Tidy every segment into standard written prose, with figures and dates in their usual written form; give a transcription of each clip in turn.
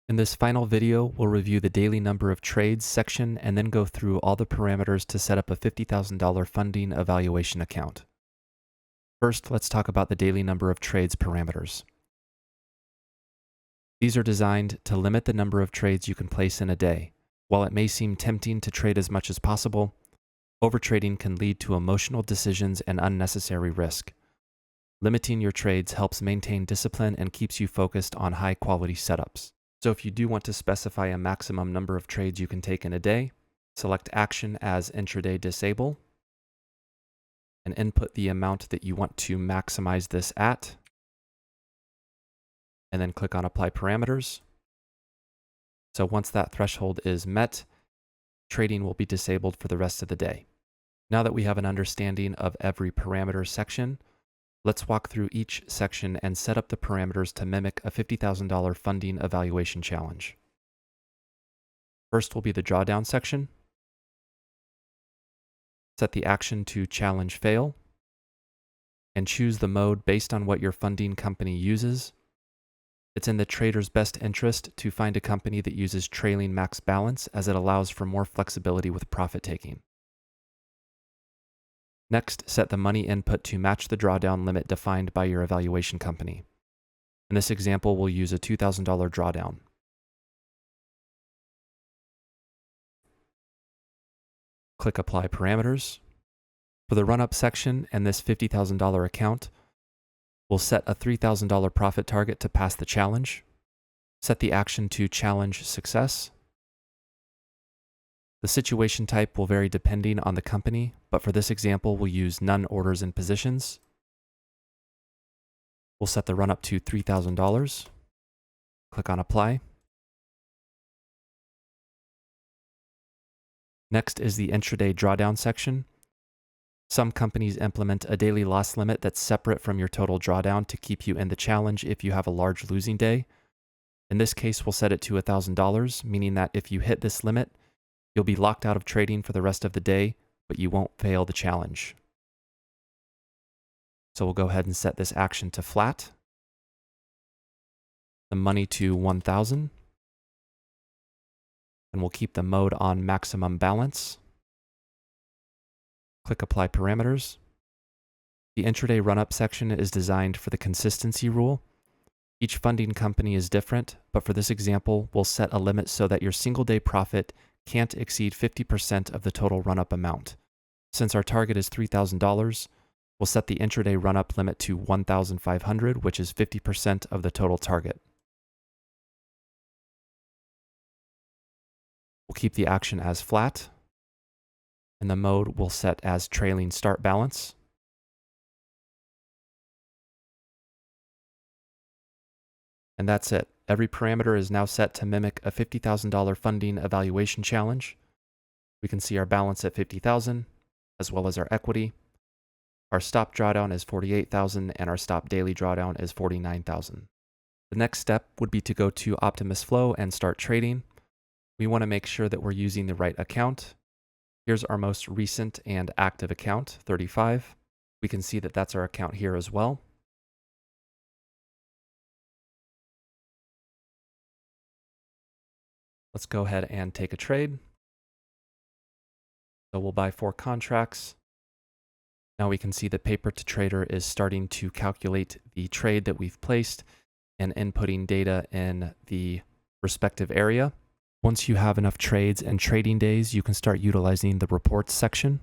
In this final video, we'll review the daily number of trades section and then go through all the parameters to set up a $50,000 funding evaluation account. First, let's talk about the daily number of trades parameters. These are designed to limit the number of trades you can place in a day. While it may seem tempting to trade as much as possible, overtrading can lead to emotional decisions and unnecessary risk. Limiting your trades helps maintain discipline and keeps you focused on high-quality setups. So if you do want to specify a maximum number of trades you can take in a day, select Action as Intraday Disable, and input the amount that you want to maximize this at, and then click on Apply Parameters. So once that threshold is met, trading will be disabled for the rest of the day. Now that we have an understanding of every parameter section, let's walk through each section and set up the parameters to mimic a $50,000 funding evaluation challenge. First will be the drawdown section. Set the action to challenge fail, and choose the mode based on what your funding company uses. It's in the trader's best interest to find a company that uses trailing max balance, as it allows for more flexibility with profit taking. Next, set the money input to match the drawdown limit defined by your evaluation company. In this example, we'll use a $2,000 drawdown. Click Apply Parameters. For the run-up section and this $50,000 account, we'll set a $3,000 profit target to pass the challenge. Set the action to challenge success. The situation type will vary depending on the company, but for this example, we'll use none orders and positions. We'll set the run-up to $3,000. Click on Apply. Next is the intraday drawdown section. Some companies implement a daily loss limit that's separate from your total drawdown to keep you in the challenge if you have a large losing day. In this case, we'll set it to $1,000, meaning that if you hit this limit, you'll be locked out of trading for the rest of the day, but you won't fail the challenge. So we'll go ahead and set this action to flat, the money to 1,000, and we'll keep the mode on maximum balance. Click Apply Parameters. The intraday run-up section is designed for the consistency rule. Each funding company is different, but for this example, we'll set a limit so that your single day profit can't exceed 50% of the total run-up amount. Since our target is $3,000, we'll set the intraday run-up limit to $1,500, which is 50% of the total target. We'll keep the action as flat, and the mode we'll set as trailing start balance. And that's it. Every parameter is now set to mimic a $50,000 funding evaluation challenge. We can see our balance at $50,000, as well as our equity. Our stop drawdown is $48,000, and our stop daily drawdown is $49,000. The next step would be to go to Optimus Flow and start trading. We want to make sure that we're using the right account. Here's our most recent and active account, 35. We can see that that's our account here as well. Let's go ahead and take a trade. So we'll buy 4 contracts. Now we can see the paper to trader is starting to calculate the trade that we've placed and inputting data in the respective area. Once you have enough trades and trading days, you can start utilizing the reports section.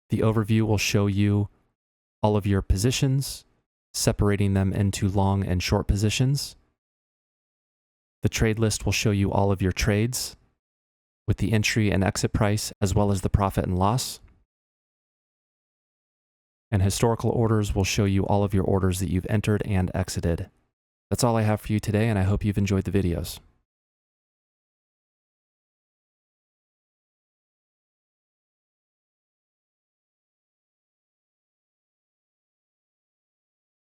The overview will show you all of your positions, separating them into long and short positions. The trade list will show you all of your trades with the entry and exit price, as well as the profit and loss. And historical orders will show you all of your orders that you've entered and exited. That's all I have for you today, and I hope you've enjoyed the videos.